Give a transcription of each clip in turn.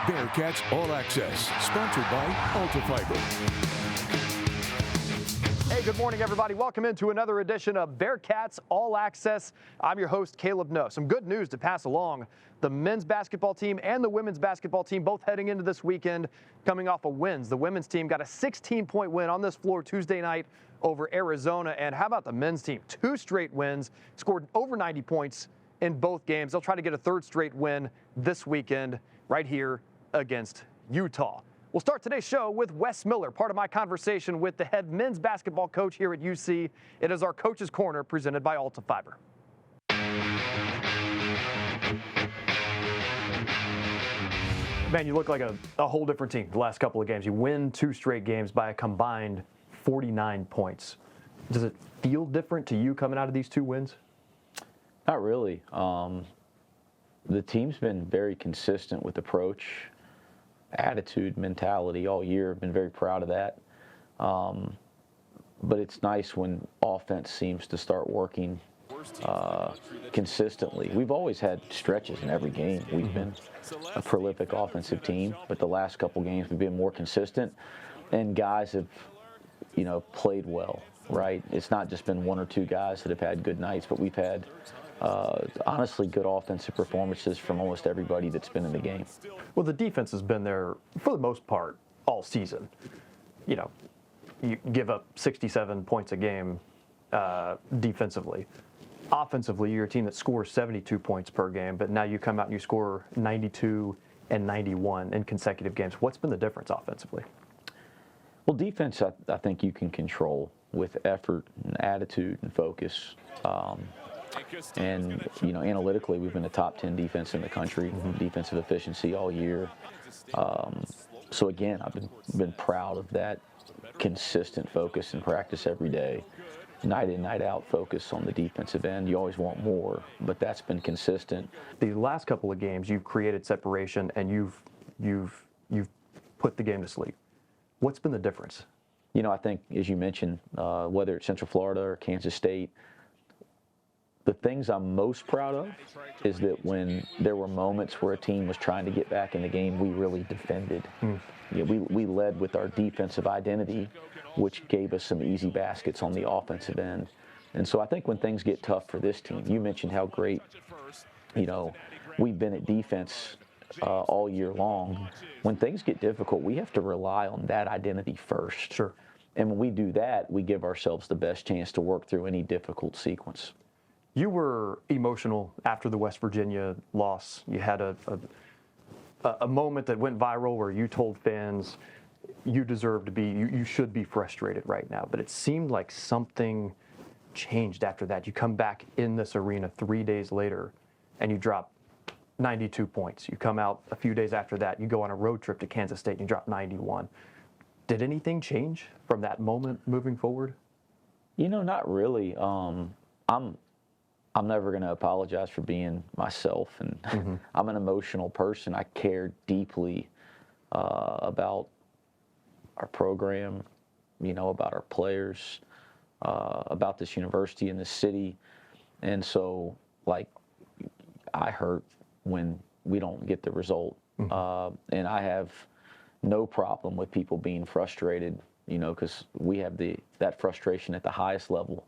Bearcats All Access, sponsored by Ultifiber. Hey, good morning, everybody. Welcome into another edition of Bearcats All Access. I'm your host, Caleb Noe. Some good news to pass along. The men's basketball team and the women's basketball team both heading into this weekend coming off of wins. The women's team got a 16-point win on this floor Tuesday night over Arizona. And how about the men's team? 2 straight wins, scored over 90 points in both games. They'll try to get a 3rd straight win this weekend right here against Utah. We'll start today's show with Wes Miller, part of my conversation with the head men's basketball coach here at UC. It is our Coach's Corner presented by Ultifiber. Man, you look like a whole different team the last couple of games. You win 2 straight games by a combined 49 points. Does it feel different to you coming out of these 2 wins? Not really. The team's been very consistent with approach, attitude, mentality all year. I've been very proud of that. But it's nice when offense seems to start working consistently. We've always had stretches in every game. We've been a prolific offensive team, but the last couple games we've been more consistent, and guys have, played well, right? It's not just been 1 or 2 guys that have had good nights, but we've had honestly good offensive performances from almost everybody that's been in the game. Well, the defense has been there for the most part all season. You give up 67 points a game defensively. Offensively, you're a team that scores 72 points per game, but now you come out and you score 92 and 91 in consecutive games. What's been the difference offensively? Well, defense, I think you can control with effort and attitude and focus. And, analytically, we've been a top 10 defense in the country, defensive efficiency all year. So, again, I've been proud of that consistent focus and practice every day. Night in, night out focus on the defensive end. You always want more, but that's been consistent. The last couple of games, you've created separation and you've put the game to sleep. What's been the difference? I think, as you mentioned, whether it's Central Florida or Kansas State, the things I'm most proud of is that when there were moments where a team was trying to get back in the game, we really defended. We led with our defensive identity, which gave us some easy baskets on the offensive end. And so I think when things get tough for this team, you mentioned how great, we've been at defense all year long. When things get difficult, we have to rely on that identity first. Sure. And when we do that, we give ourselves the best chance to work through any difficult sequence. You were emotional after the West Virginia loss. You had a moment that went viral where you told fans you deserve to be, you should be frustrated right now. But it seemed like something changed after that. You come back in this arena 3 days later and you drop 92 points. You come out a few days after that, you go on a road trip to Kansas State and you drop 91. Did anything change from that moment moving forward? Not really. I'm never going to apologize for being myself, and I'm an emotional person. I care deeply about our program, about our players, about this university and this city. And so, I hurt when we don't get the result. And I have no problem with people being frustrated, because we have that frustration at the highest level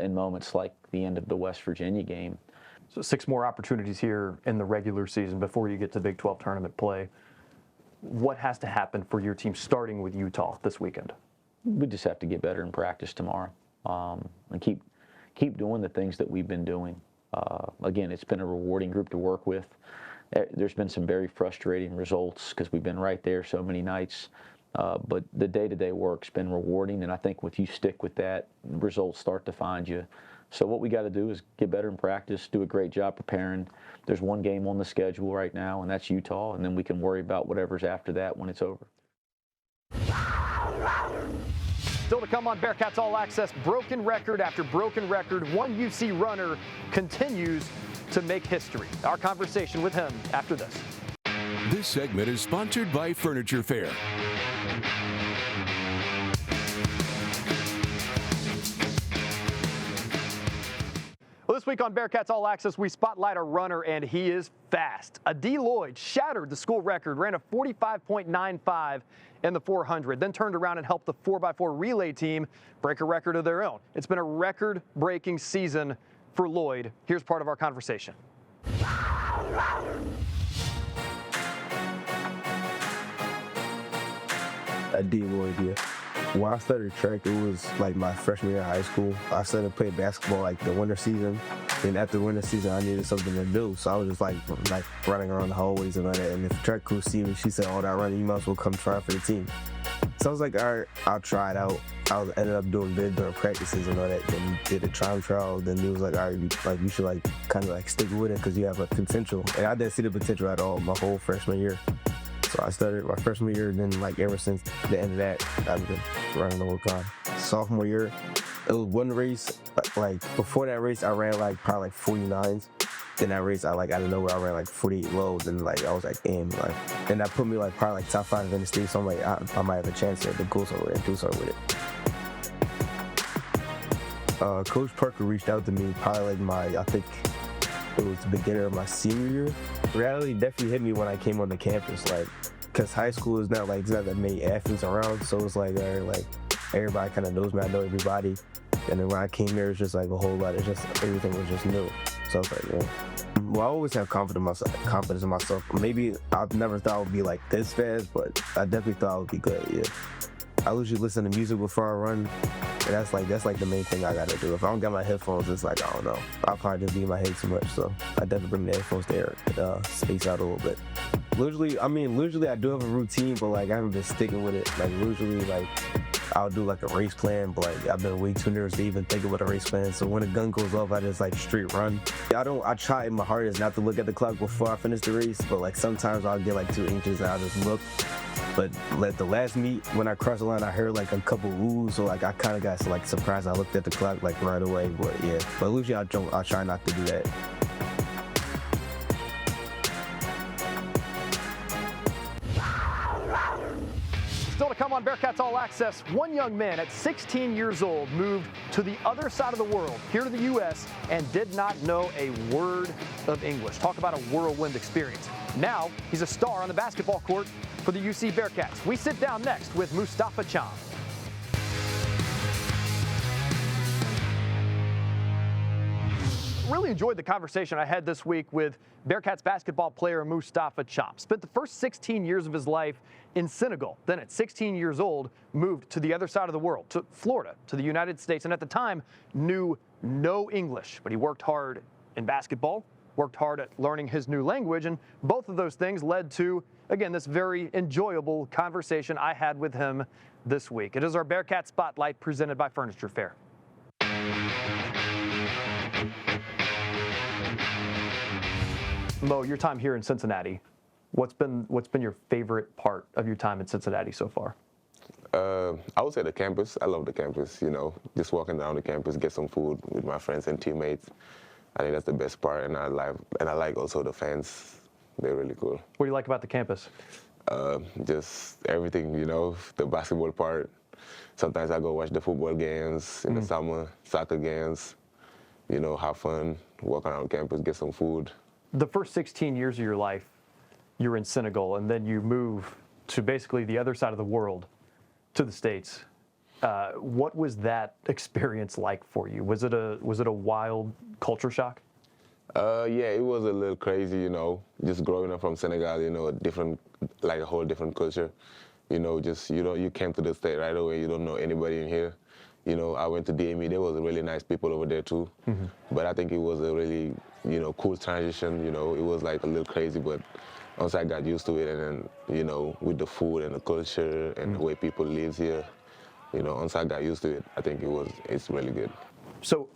in moments like the end of the West Virginia game. So 6 more opportunities here in the regular season before you get to Big 12 tournament play. What has to happen for your team starting with Utah this weekend? We just have to get better in practice tomorrow and keep doing the things that we've been doing. Again, it's been a rewarding group to work with. There's been some very frustrating results because we've been right there so many nights. But the day-to-day work's been rewarding, and I think if you stick with that, results start to find you. So what we got to do is get better in practice, do a great job preparing. There's 1 game on the schedule right now, and that's Utah, and then we can worry about whatever's after that when it's over. Still to come on Bearcats All Access, broken record after broken record. One UC runner continues to make history. Our conversation with him after this. This segment is sponsored by Furniture Fair. week on Bearcats All Access, we spotlight a runner, and he is fast. Adi Lloyd shattered the school record, ran a 45.95 in the 400, then turned around and helped the 4x4 relay team break a record of their own. It's been a record-breaking season for Lloyd. Here's part of our conversation. Adi Lloyd, yeah. When I started track, it was like my freshman year of high school. I started playing basketball like the winter season. And after the winter season, I needed something to do. So I was just like running around the hallways and all that. And if the track crew see me, she said, "Oh, that running, you might as well come try for the team." So I was like, all right, I'll try it out. Ended up doing good during practices and all that. Then did a trial. Then he was like, all right, you should kind of stick with it because you have a potential. And I didn't see the potential at all my whole freshman year. So I started my freshman year, and then ever since the end of that, I've been running the whole time. Sophomore year, it was one race. Before that race, I ran probably 49s. Then that race, out of nowhere, I ran 48 lows, and I was and that put me probably top 5 in the state. So I'm like, I might have a chance here to go somewhere and do something with it. Coach Parker reached out to me probably I think it was the beginning of my senior year. Reality definitely hit me when I came on the campus, because high school is not there's not that many athletes around, so it's everybody kind of knows me, I know everybody. And then when I came there, it's just a whole lot. It's just everything was just new. So I was yeah. Well, I always have confidence in myself. Maybe I never thought I would be this fast, but I definitely thought I would be good. Yeah. I usually listen to music before I run. And that's the main thing I gotta do. If I don't got my headphones, it's I don't know. I'll probably just be in my head too much. So I definitely bring the headphones there and space out a little bit. Usually I do have a routine, but I haven't been sticking with it. Usually I'll do a race plan, but I've been way too nervous to even think about a race plan. So when the gun goes off, I just straight run. I try my hardest not to look at the clock before I finish the race, but sometimes I'll get 2 inches and I'll just look. But the last meet, when I crossed the line, I heard a couple oohs, so I kind of got surprised. I looked at the clock right away, but yeah. But usually I'll try not to do that. Still to come on Bearcats All Access, one young man at 16 years old moved to the other side of the world, here to the U.S., and did not know a word of English. Talk about a whirlwind experience. Now, he's a star on the basketball court for the UC Bearcats. We sit down next with Mustafa Cham. Really enjoyed the conversation I had this week with Bearcats basketball player Mustafa Cham. Spent the first 16 years of his life in Senegal. Then at 16 years old, moved to the other side of the world, to Florida, to the United States, and at the time knew no English. But he worked hard in basketball, worked hard at learning his new language, and both of those things led to, again, this very enjoyable conversation I had with him this week. It is our Bearcat Spotlight presented by Furniture Fair. Mo, your time here in Cincinnati, what's been your favorite part of your time in Cincinnati so far? I would say the campus. I love the campus, just walking down the campus, get some food with my friends and teammates. I think that's the best part, and I like also the fans. They're really cool. What do you like about the campus? Just everything, the basketball part. Sometimes I go watch the football games in the summer, soccer games, have fun, walk around campus, get some food. The first 16 years of your life, you're in Senegal, and then you move to basically the other side of the world, to the States. What was that experience like for you? Was it a wild culture shock? Yeah, it was a little crazy, just growing up from Senegal, a whole different culture. You came to the state right away, you don't know anybody in here. I went to DME, there was really nice people over there too. Mm-hmm. But I think it was a really, cool transition, it was a little crazy, but once I got used to it, and then, with the food and the culture and the way people live here, once I got used to it, I think it's really good. So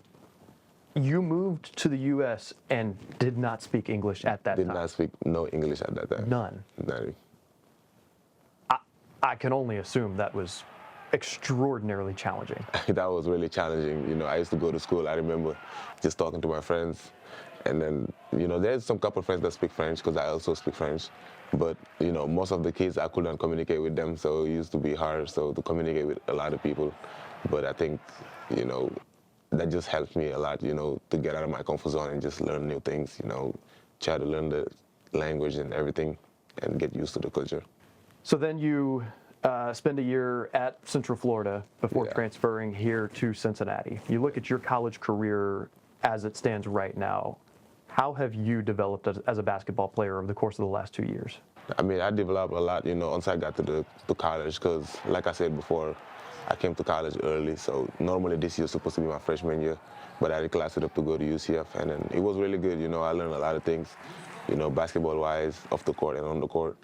you moved to the U.S. and did not speak English at that time? Did not speak no English at that time. None? None. I can only assume that was extraordinarily challenging. That was really challenging. I used to go to school. I remember just talking to my friends. And then, there's some couple of friends that speak French because I also speak French. But, most of the kids, I couldn't communicate with them. So it used to be hard to communicate with a lot of people. But I think, that just helped me a lot, to get out of my comfort zone and just learn new things, try to learn the language and everything and get used to the culture. So then you spend a year at Central Florida before transferring here to Cincinnati. You look at your college career as it stands right now. How have you developed as a basketball player over the course of the last 2 years? I mean, I developed a lot, once I got to college, because like I said before, I came to college early, so normally this year was supposed to be my freshman year, but I declared up to go to UCF, and then it was really good. I learned a lot of things, basketball-wise, off the court and on the court,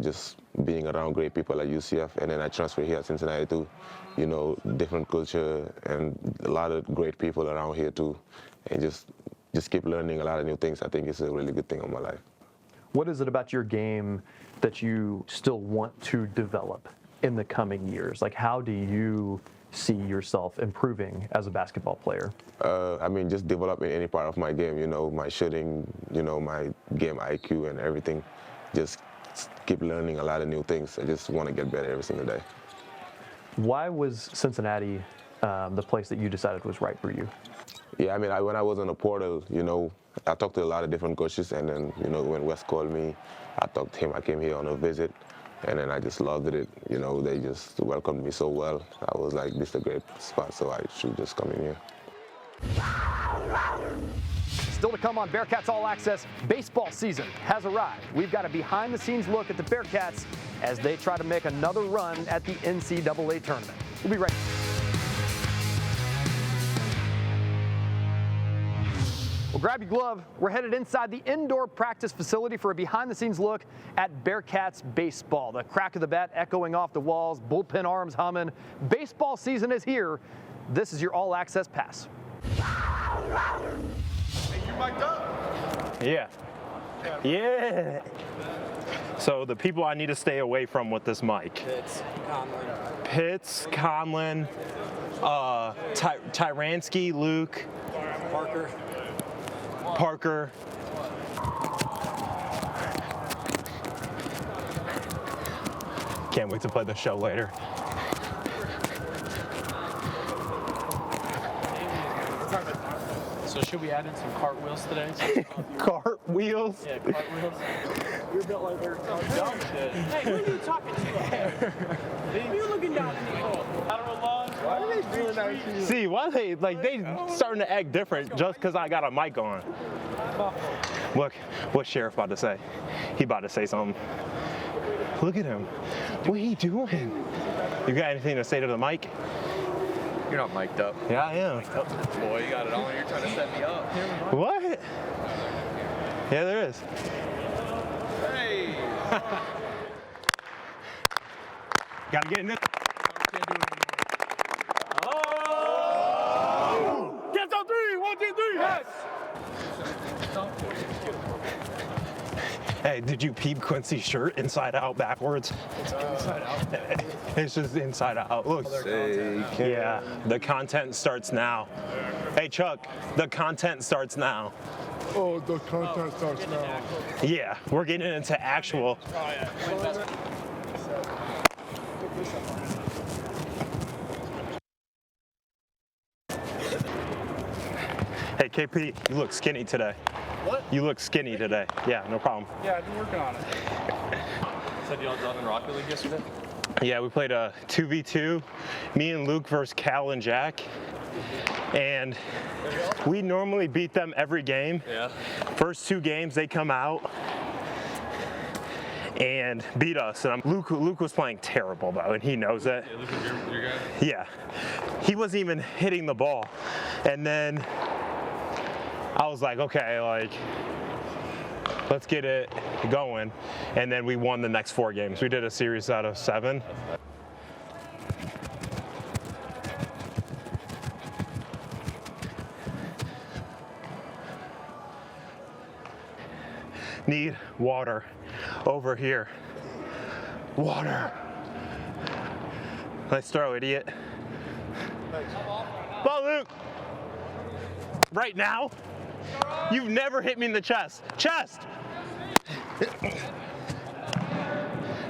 just being around great people at UCF, and then I transferred here at Cincinnati too, different culture and a lot of great people around here too, and just keep learning a lot of new things. I think it's a really good thing in my life. What is it about your game that you still want to develop in the coming years? Like, how do you see yourself improving as a basketball player? I mean, just developing any part of my game, my shooting, my game IQ and everything. Just keep learning a lot of new things. I just want to get better every single day. Why was Cincinnati the place that you decided was right for you? Yeah, I mean, when I was on the portal, I talked to a lot of different coaches, and then, when Wes called me, I talked to him. I came here on a visit, and then I just loved it. They just welcomed me so well. I was like, this is a great spot, so I should just come in here. Still to come on Bearcats All Access, baseball season has arrived. We've got a behind-the-scenes look at the Bearcats as they try to make another run at the NCAA tournament. We'll be right back. Well, grab your glove. We're headed inside the indoor practice facility for a behind-the-scenes look at Bearcats baseball. The crack of the bat echoing off the walls, bullpen arms humming. Baseball season is here. This is your all-access pass. Hey, you mic'd up? Yeah. So the people I need to stay away from with this mic. Pitts, Conlon, Tyransky, Luke, Parker. Can't wait to play the show later. So should we add in some cartwheels today? Cartwheels? Yeah, cartwheels. You're built like we're dumb shit. Hey, who are you talking to? Who are you looking down in the hole? Lateral lunge. Why are they doing that to you? See, why they starting to act different just because I got a mic on? Look, what's Sheriff about to say? He about to say something. Look at him. What he doing? You got anything to say to the mic? You're not mic'd up. Yeah, I am. Boy, you got it on. You're trying to set me up. What? Yeah, there is. Hey. Gotta get in this. Can't do it anymore. Oh! Gets on three. 1, 2, 3. Yes. Hey, did you peep Quincy's shirt inside out backwards? It's inside out. It's just inside out. Look. Yeah, the content starts now. Hey, Chuck, the content starts now. Oh, the content starts now. Yeah, we're getting into actual. Hey, KP, you look skinny today. What? You look skinny today. Yeah, no problem. Yeah, I've been working on it. Said y'all done in Rocket League yesterday? Yeah, we played a 2v2, me and Luke versus Cal and Jack. And we normally beat them every game. Yeah. First 2 games, they come out and beat us. And Luke was playing terrible, though, and he knows it. Yeah, Luke is your guy? Yeah. He wasn't even hitting the ball. And then I was like, okay, let's get it going. And then we won the next 4 games. We did a series out of 7. Need water over here. Water. Nice throw, idiot. Ball, Luke. Right now? You've never hit me in the chest. Chest!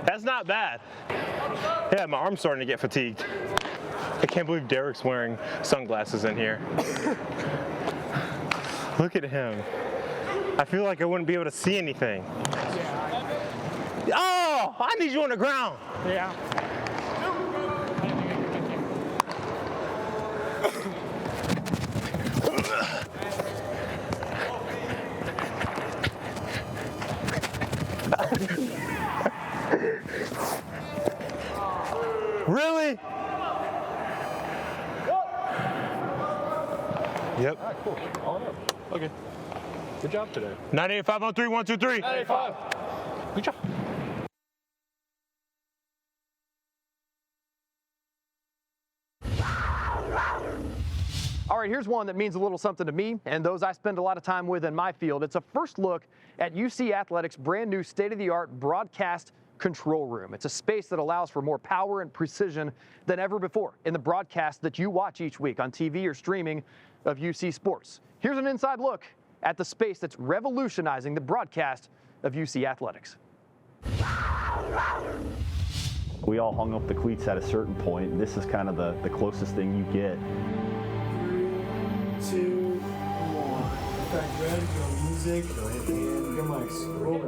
That's not bad. Yeah, my arm's starting to get fatigued. I can't believe Derek's wearing sunglasses in here. Look at him. I feel like I wouldn't be able to see anything. Oh, I need you on the ground. Yeah. Really? Yep. All right, cool. All right. Okay. Good job today. 985-on-3, 1, 2, 3. 95. Good job. All right, here's one that means a little something to me and those I spend a lot of time with in my field. It's a first look at UC Athletics' brand new state-of-the-art broadcast control room. It's a space that allows for more power and precision than ever before in the broadcast that you watch each week on TV or streaming of UC Sports. Here's an inside look at the space that's revolutionizing the broadcast of UC Athletics. We all hung up the cleats at a certain point, and this is kind of the closest thing you get. 3, 2, 1. Back ready, go music, go hit and go mics. Roll.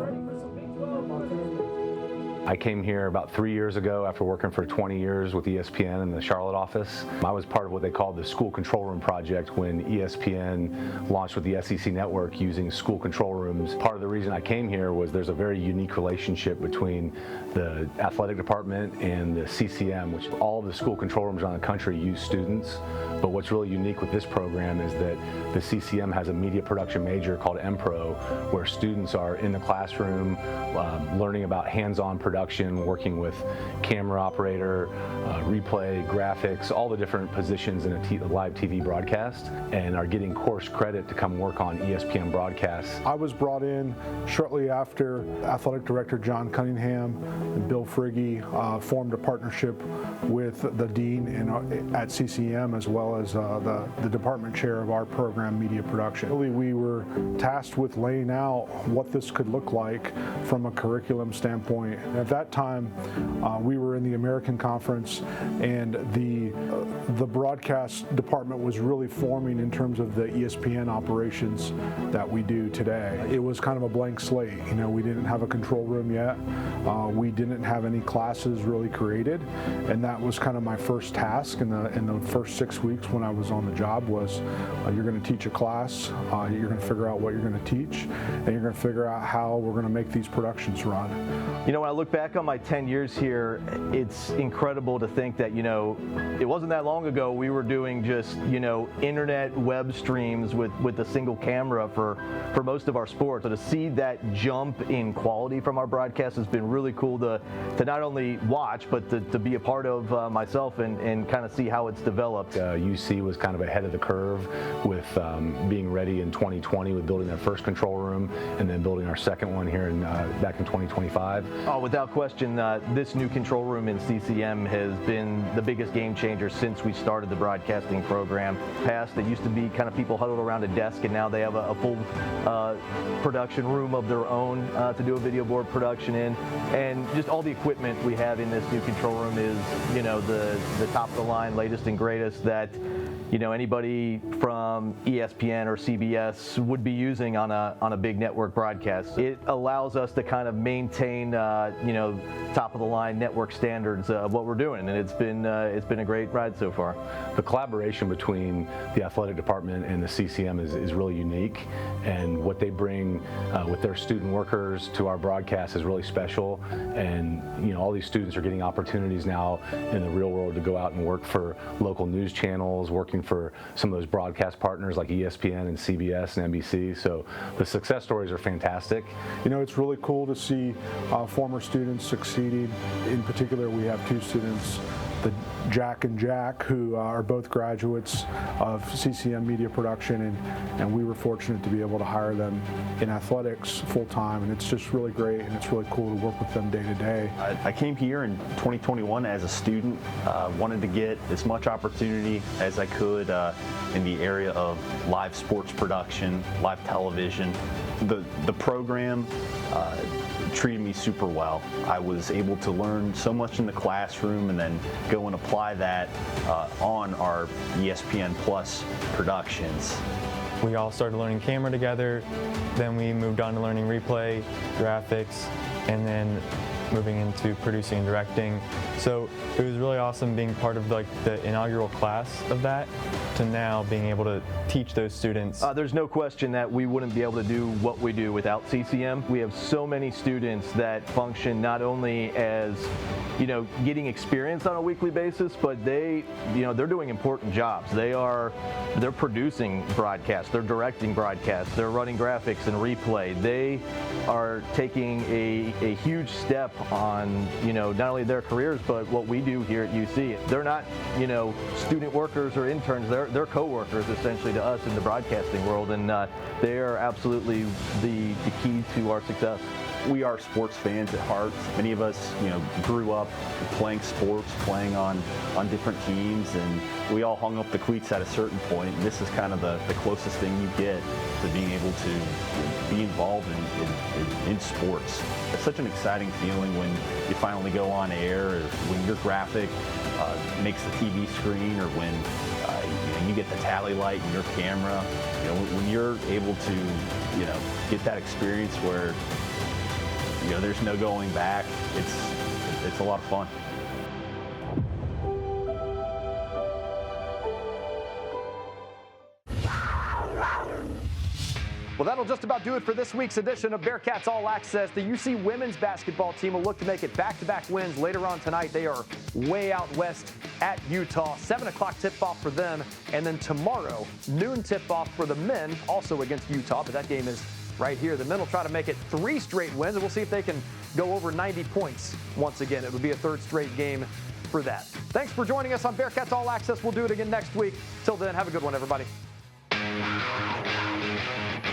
I came here about 3 years ago after working for 20 years with ESPN in the Charlotte office. I was part of what they called the School Control Room Project when ESPN launched with the SEC Network using school control rooms. Part of the reason I came here was there's a very unique relationship between the athletic department and the CCM, which all of the school control rooms around the country use students. But what's really unique with this program is that the CCM has a media production major called MPro, where students are in the classroom learning about hands-on production, working with camera operator, replay, graphics, all the different positions in a live TV broadcast, and are getting course credit to come work on ESPN broadcasts. I was brought in shortly after Athletic Director John Cunningham and Bill Frigge formed a partnership with the dean at CCM as well as the department chair of our program, Media Production. Really, we were tasked with laying out what this could look like from a curriculum standpoint. At that time, we were in the American Conference, and the broadcast department was really forming in terms of the ESPN operations that we do today. It was kind of a blank slate. You know, we didn't have a control room yet. We didn't have any classes really created, and that was kind of my first task in the first 6 weeks when I was on the job was you're going to teach a class, you're going to figure out what you're going to teach, and you're going to figure out how we're going to make these productions run. You know, when I look back on my 10 years here, it's incredible to think that, you know, it wasn't that long ago we were doing just, you know, internet web streams with a single camera for most of our sports. So to see that jump in quality from our broadcast has been really cool to not only watch, but to be a part of myself and kind of see how it's developed. UC was kind of ahead of the curve with being ready in 2020 with building their first control room and then building our second one here back in 2025. Oh, without question, this new control room in CCM has been the biggest game changer since we started the broadcasting program. Past, it used to be kind of people huddled around a desk, and now they have a full production room of their own to do a video board production in. And just all the equipment we have in this new control room is, you know, the top of the line, latest and greatest that, you know, anybody from ESPN or CBS would be using on a big network broadcast. It allows us to kind of maintain, you know, top of the line network standards of what we're doing, and it's been a great ride so far. The collaboration between the athletic department and the CCM is really unique, and what they bring with their student workers to our broadcast is really special. And you know, all these students are getting opportunities now in the real world to go out and work for local news channels, working for some of those broadcast partners like ESPN and CBS and NBC. So the success stories are fantastic. You know, it's really cool to see former students succeeding. In particular, we have two students, the Jack and Jack, who are both graduates of CCM Media Production, and we were fortunate to be able to hire them in athletics full-time, and it's just really great, and it's really cool to work with them day to day. I came here in 2021 as a student, wanted to get as much opportunity as I could in the area of live sports production, live television. The program treated me super well. I was able to learn so much in the classroom and then go and apply that on our ESPN Plus productions. We all started learning camera together, then we moved on to learning replay, graphics, and then moving into producing and directing. So it was really awesome being part of like the inaugural class of that to now being able to teach those students. There's no question that we wouldn't be able to do what we do without CCM. We have so many students that function not only as, you know, getting experience on a weekly basis, but they, you know, they're doing important jobs. They're producing broadcasts, they're directing broadcasts, they're running graphics and replay. They are taking a huge step on, you know, not only their careers, but what we do here at UC. They're not, you know, student workers or interns, they're co-workers essentially to us in the broadcasting world, and they are absolutely the key to our success. We are sports fans at heart. Many of us, you know, grew up playing sports, playing on different teams, and we all hung up the cleats at a certain point. And this is kind of the closest thing you get to being able to be involved in sports. It's such an exciting feeling when you finally go on air, or when your graphic makes the TV screen, or when you get the tally light in your camera. You know, when you're able to, you know, get that experience where, you know, there's no going back. It's a lot of fun. Well, that'll just about do it for this week's edition of Bearcats All Access. The UC women's basketball team will look to make it back-to-back wins later on tonight. They are way out west at Utah. 7 o'clock tip-off for them. And then tomorrow, noon tip-off for the men, also against Utah, but that game is right here. The men will try to make it 3 straight wins, and we'll see if they can go over 90 points once again. It would be a 3rd straight game for that. Thanks for joining us on Bearcats All Access. We'll do it again next week. Till then, have a good one, everybody.